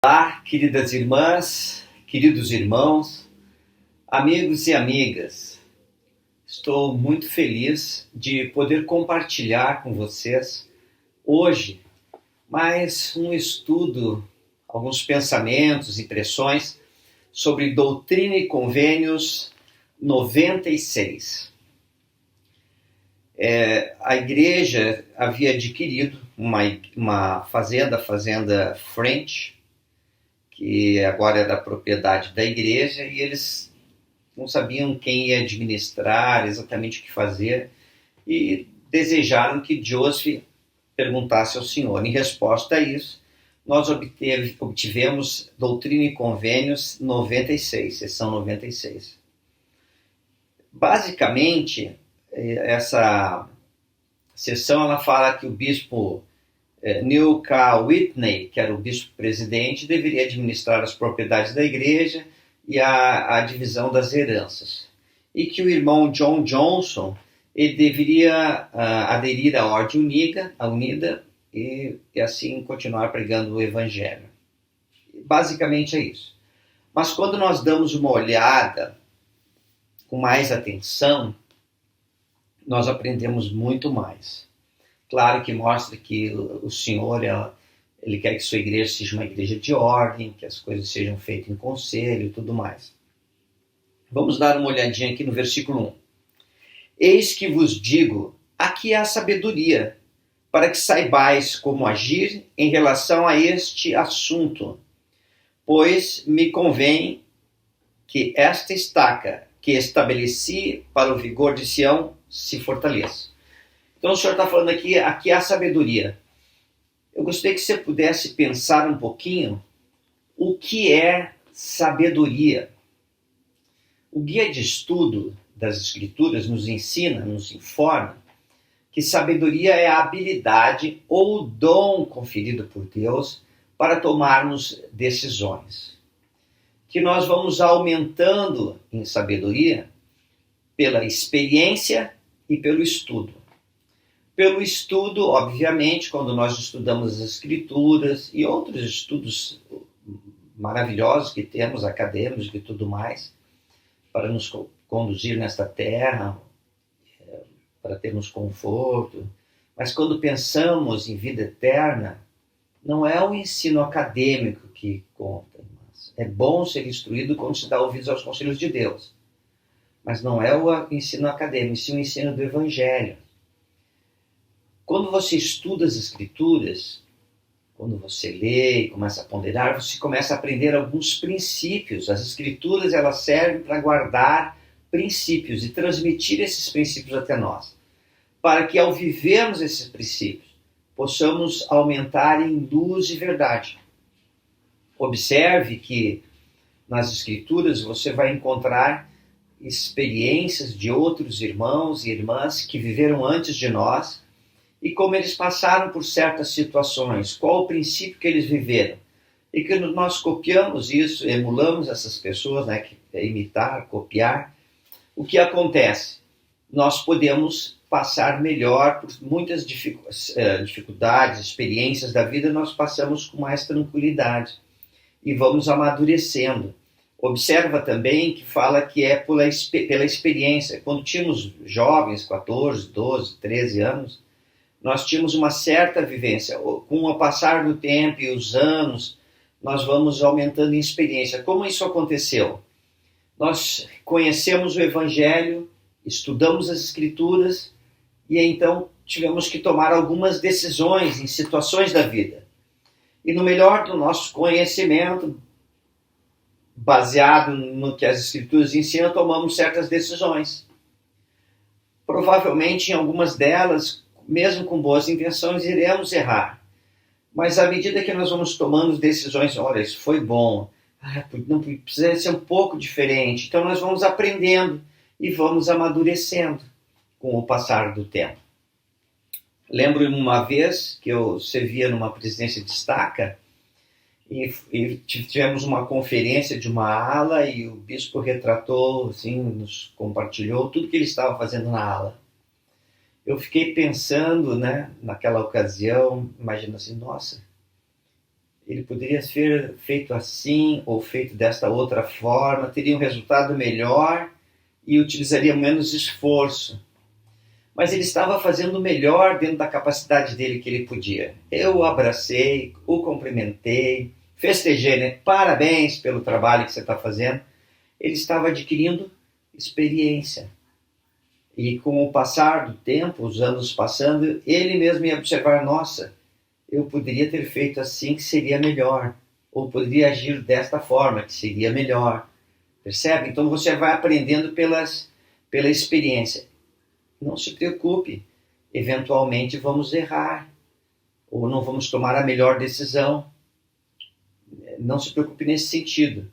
Olá, queridas irmãs, queridos irmãos, amigos e amigas. Estou muito feliz de poder compartilhar com vocês hoje mais um estudo, alguns pensamentos, impressões sobre Doutrina e Convênios 96. A igreja havia adquirido uma fazenda, a Fazenda French, que agora era propriedade da igreja, e eles não sabiam quem ia administrar, exatamente o que fazer, e desejaram que Joseph perguntasse ao Senhor. Em resposta a isso, nós obtivemos Doutrina e Convênios 96, sessão 96. Basicamente, essa sessão ela fala que o bispo Neil K. Whitney, que era o bispo-presidente, deveria administrar as propriedades da igreja e a divisão das heranças. E que o irmão John Johnson ele deveria aderir à Ordem Unida e assim continuar pregando o Evangelho. Basicamente é isso. Mas quando nós damos uma olhada com mais atenção, nós aprendemos muito mais. Claro que mostra que o Senhor ele quer que sua igreja seja uma igreja de ordem, que as coisas sejam feitas em conselho e tudo mais. Vamos dar uma olhadinha aqui no versículo 1. Eis que vos digo, aqui há sabedoria, para que saibais como agir em relação a este assunto. Pois me convém que esta estaca que estabeleci para o vigor de Sião se fortaleça. Então o Senhor está falando aqui há sabedoria. Eu gostaria que você pudesse pensar um pouquinho o que é sabedoria. O guia de estudo das Escrituras nos ensina, nos informa, que sabedoria é a habilidade ou dom conferido por Deus para tomarmos decisões. Que nós vamos aumentando em sabedoria pela experiência e pelo estudo. Pelo estudo, obviamente, quando nós estudamos as Escrituras e outros estudos maravilhosos que temos, acadêmicos e tudo mais, para nos conduzir nesta terra, para termos conforto. Mas quando pensamos em vida eterna, não é o ensino acadêmico que conta. Mas é bom ser instruído quando se dá ouvidos aos conselhos de Deus. Mas não é o ensino acadêmico, sim o ensino do Evangelho. Quando você estuda as Escrituras, quando você lê e começa a ponderar, você começa a aprender alguns princípios. As Escrituras elas servem para guardar princípios e transmitir esses princípios até nós, para que ao vivermos esses princípios, possamos aumentar em luz e verdade. Observe que nas Escrituras você vai encontrar experiências de outros irmãos e irmãs que viveram antes de nós, e como eles passaram por certas situações, qual o princípio que eles viveram. E que nós copiamos isso, emulamos essas pessoas, né, que é imitar, copiar. O que acontece? Nós podemos passar melhor por muitas dificuldades, experiências da vida, nós passamos com mais tranquilidade e vamos amadurecendo. Observa também que fala que é pela experiência. Quando tínhamos jovens, 14, 12, 13 anos, nós tínhamos uma certa vivência. Com o passar do tempo e os anos, nós vamos aumentando em experiência. Como isso aconteceu? Nós conhecemos o Evangelho, estudamos as Escrituras e então tivemos que tomar algumas decisões em situações da vida. E no melhor do nosso conhecimento, baseado no que as Escrituras ensinam, tomamos certas decisões. Provavelmente em algumas delas, mesmo com boas intenções, iremos errar. Mas à medida que nós vamos tomando decisões, olha, isso foi bom, não precisa ser um pouco diferente. Então nós vamos aprendendo e vamos amadurecendo com o passar do tempo. Lembro uma vez que eu servia numa presidência de estaca e tivemos uma conferência de uma ala e o bispo retratou, assim, nos compartilhou tudo que ele estava fazendo na ala. Eu fiquei pensando, né, naquela ocasião, imagina assim, nossa, ele poderia ser feito assim ou feito desta outra forma, teria um resultado melhor e utilizaria menos esforço. Mas ele estava fazendo o melhor dentro da capacidade dele que ele podia. Eu o abracei, o cumprimentei, festejei, né? Parabéns pelo trabalho que você está fazendo. Ele estava adquirindo experiência. E com o passar do tempo, os anos passando, ele mesmo ia observar, nossa, eu poderia ter feito assim que seria melhor. Ou poderia agir desta forma que seria melhor. Percebe? Então você vai aprendendo pela experiência. Não se preocupe, eventualmente vamos errar, ou não vamos tomar a melhor decisão. Não se preocupe nesse sentido.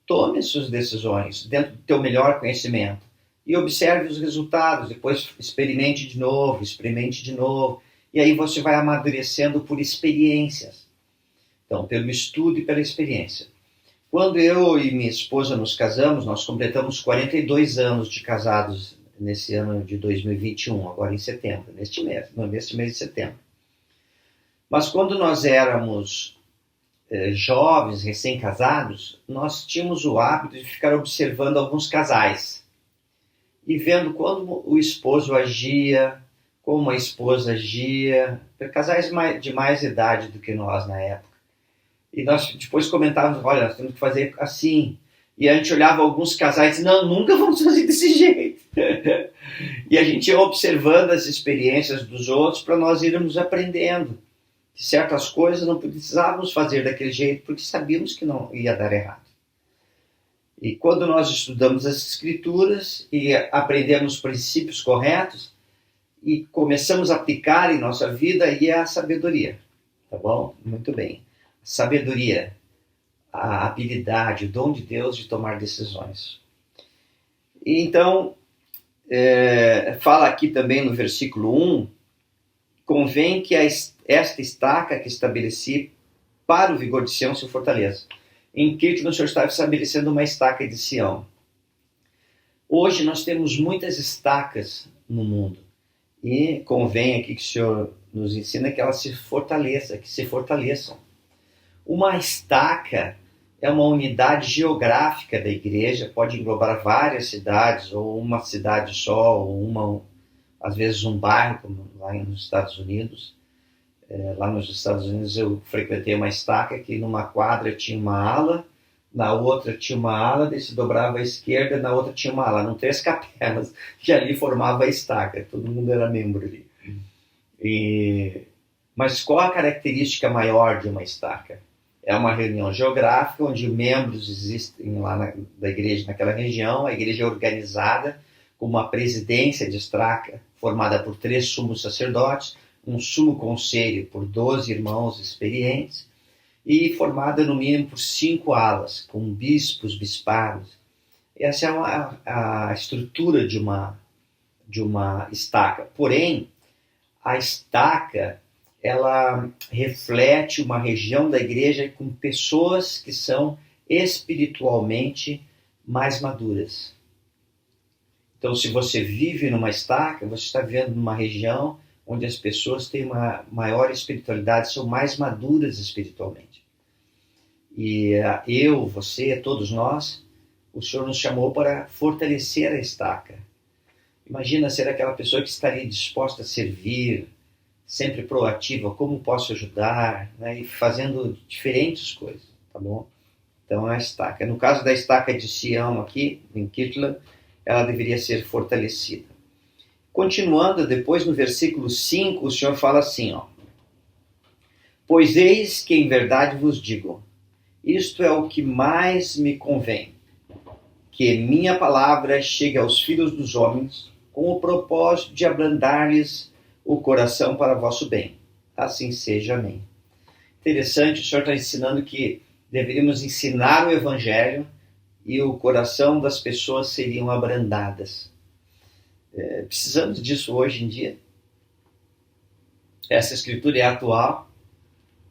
Tome suas decisões dentro do teu melhor conhecimento e observe os resultados, depois experimente de novo, e aí você vai amadurecendo por experiências. Então, pelo estudo e pela experiência. Quando eu e minha esposa nos casamos, nós completamos 42 anos de casados nesse ano de 2021, agora em setembro, neste mês de setembro. Mas quando nós éramos jovens, recém-casados, nós tínhamos o hábito de ficar observando alguns casais e vendo como o esposo agia, como a esposa agia, casais de mais idade do que nós na época. E nós depois comentávamos, olha, nós temos que fazer assim. E a gente olhava alguns casais e disse, não, nunca vamos fazer desse jeito. E a gente ia observando as experiências dos outros para nós irmos aprendendo que certas coisas não precisávamos fazer daquele jeito porque sabíamos que não ia dar errado. E quando nós estudamos as Escrituras e aprendemos os princípios corretos e começamos a aplicar em nossa vida, aí é a sabedoria. Tá bom? Muito bem. Sabedoria, a habilidade, o dom de Deus de tomar decisões. E então, fala aqui também no versículo 1, convém que esta estaca que estabeleci para o vigor de Sião se fortaleça. Em Quirtno, o Senhor está estabelecendo uma estaca de Sião. Hoje nós temos muitas estacas no mundo. E convém aqui que o Senhor nos ensina que elas se fortaleçam. Uma estaca é uma unidade geográfica da igreja, pode englobar várias cidades, ou uma cidade só, ou às vezes um bairro, como lá nos Estados Unidos. Lá nos Estados Unidos eu frequentei uma estaca que numa quadra tinha uma ala, na outra tinha uma ala, daí se dobrava à esquerda, na outra tinha uma ala, eram 3 capelas, que ali formava a estaca, todo mundo era membro ali. Mas qual a característica maior de uma estaca? É uma reunião geográfica onde membros existem lá da igreja naquela região, a igreja é organizada com uma presidência de estaca formada por 3 sumos sacerdotes, um sumo conselho por 12 irmãos experientes e formada no mínimo por 5 alas, com bispos, bispados. Essa é a estrutura de uma estaca. Porém, a estaca ela reflete uma região da igreja com pessoas que são espiritualmente mais maduras. Então, se você vive numa estaca, você está vivendo numa região onde as pessoas têm uma maior espiritualidade, são mais maduras espiritualmente. E eu, você, todos nós, o Senhor nos chamou para fortalecer a estaca. Imagina ser aquela pessoa que estaria disposta a servir, sempre proativa, como posso ajudar, né? E fazendo diferentes coisas, tá bom? Então, a estaca. No caso da estaca de Sião aqui, em Kirtland, ela deveria ser fortalecida. Continuando, depois no versículo 5, o Senhor fala assim, ó. Pois eis que em verdade vos digo, isto é o que mais me convém, que minha palavra chegue aos filhos dos homens com o propósito de abrandar-lhes o coração para vosso bem. Assim seja, amém. Interessante, o Senhor está ensinando que deveríamos ensinar o Evangelho e o coração das pessoas seriam abrandadas. Precisamos disso hoje em dia. Essa escritura é atual,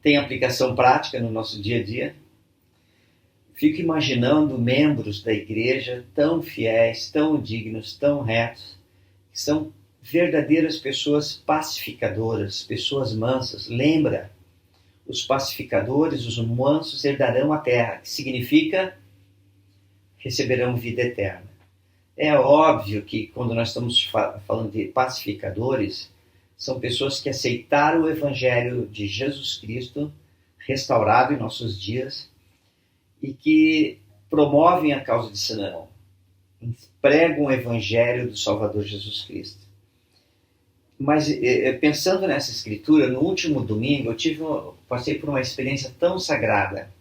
tem aplicação prática no nosso dia a dia. Fico imaginando membros da igreja tão fiéis, tão dignos, tão retos, que são verdadeiras pessoas pacificadoras, pessoas mansas. Lembra, os pacificadores, os mansos, herdarão a terra, que significa receberão vida eterna. É óbvio que quando nós estamos falando de pacificadores, são pessoas que aceitaram o Evangelho de Jesus Cristo, restaurado em nossos dias, e que promovem a causa de Senão, pregam o Evangelho do Salvador Jesus Cristo. Mas pensando nessa escritura, no último domingo passei por uma experiência tão sagrada.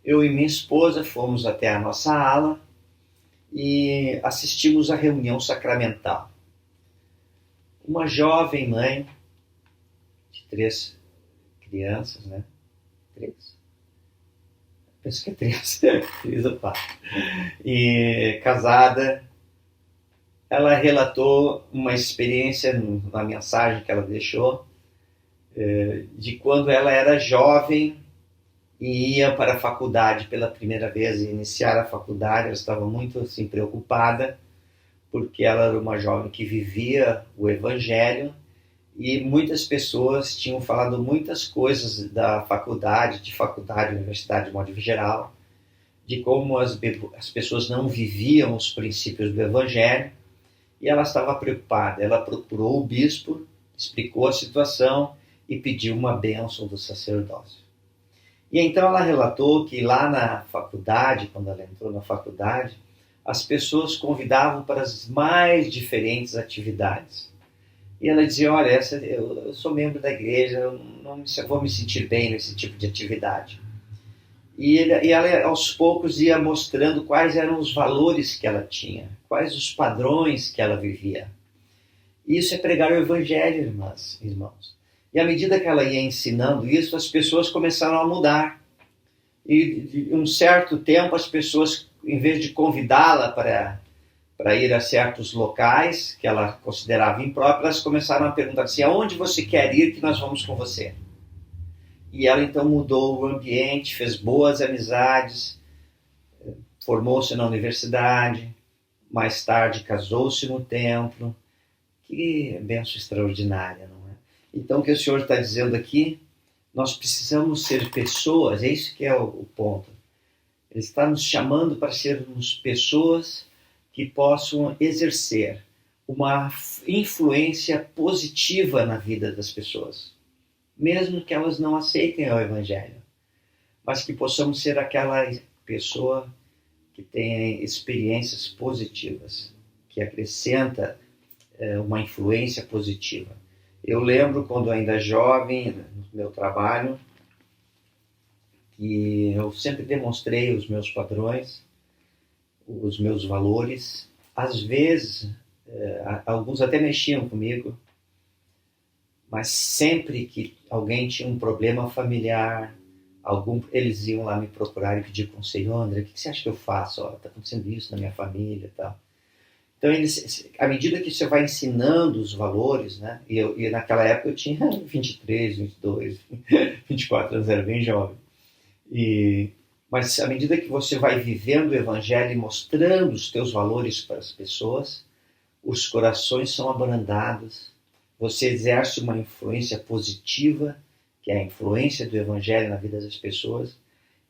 Eu e minha esposa fomos até a nossa ala e assistimos à reunião sacramental. Uma jovem mãe de 3 crianças, né? 3? Penso que é 3. 3 ou 4. E casada, ela relatou uma experiência na mensagem que ela deixou de quando ela era jovem e ia para a faculdade pela primeira vez, iniciar a faculdade. Ela estava muito assim, preocupada, porque ela era uma jovem que vivia o Evangelho e muitas pessoas tinham falado muitas coisas da faculdade, universidade de modo geral, de como as pessoas não viviam os princípios do Evangelho, e ela estava preocupada. Ela procurou o bispo, explicou a situação e pediu uma bênção do sacerdócio. E então ela relatou que lá na faculdade, quando ela entrou na faculdade, as pessoas convidavam para as mais diferentes atividades. E ela dizia, olha, eu sou membro da igreja, eu não vou me sentir bem nesse tipo de atividade. E ela, aos poucos, ia mostrando quais eram os valores que ela tinha, quais os padrões que ela vivia. Isso é pregar o Evangelho, irmãos. E à medida que ela ia ensinando isso, as pessoas começaram a mudar. E de um certo tempo, as pessoas, em vez de convidá-la para ir a certos locais que ela considerava impróprios, elas começaram a perguntar assim, aonde você quer ir que nós vamos com você? E ela então mudou o ambiente, fez boas amizades, formou-se na universidade, mais tarde casou-se no templo. Que bênção extraordinária, não é? Então o que o Senhor está dizendo aqui, nós precisamos ser pessoas, é isso que é o ponto. Ele está nos chamando para sermos pessoas que possam exercer uma influência positiva na vida das pessoas, mesmo que elas não aceitem o Evangelho, mas que possamos ser aquela pessoa que tem experiências positivas, que acrescenta uma influência positiva. Eu lembro quando ainda jovem, no meu trabalho, que eu sempre demonstrei os meus padrões, os meus valores. Às vezes, alguns até mexiam comigo, mas sempre que alguém tinha um problema familiar, eles iam lá me procurar e pedir conselho. André, o que você acha que eu faço? Está acontecendo isso na minha família e tal. Então, à medida que você vai ensinando os valores, né? E naquela época eu tinha 23, 22, 24 anos, era bem jovem. Mas à medida que você vai vivendo o Evangelho e mostrando os teus valores para as pessoas, os corações são abrandados, você exerce uma influência positiva, que é a influência do Evangelho na vida das pessoas,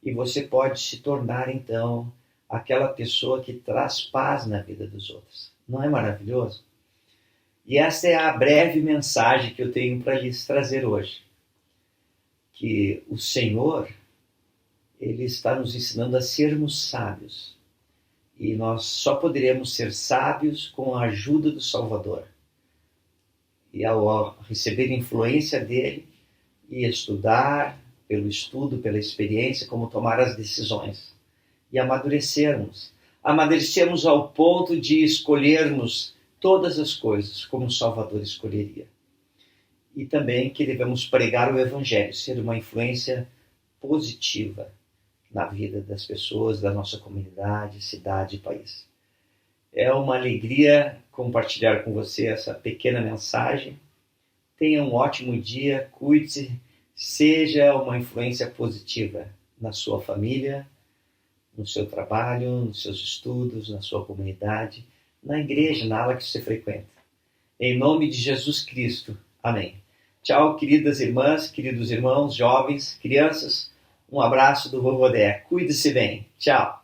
e você pode se tornar, então, aquela pessoa que traz paz na vida dos outros. Não é maravilhoso? E essa é a breve mensagem que eu tenho para lhes trazer hoje. Que o Senhor, Ele está nos ensinando a sermos sábios. E nós só poderemos ser sábios com a ajuda do Salvador. E ao receber influência dele e estudar, pelo estudo, pela experiência, como tomar as decisões. E amadurecermos. Amadurecermos ao ponto de escolhermos todas as coisas como o Salvador escolheria. E também que devemos pregar o Evangelho, ser uma influência positiva na vida das pessoas, da nossa comunidade, cidade e país. É uma alegria compartilhar com você essa pequena mensagem. Tenha um ótimo dia, cuide-se, seja uma influência positiva na sua família, no seu trabalho, nos seus estudos, na sua comunidade, na igreja, na ala que você frequenta. Em nome de Jesus Cristo. Amém. Tchau, queridas irmãs, queridos irmãos, jovens, crianças. Um abraço do Vovô Dé. Cuide-se bem. Tchau.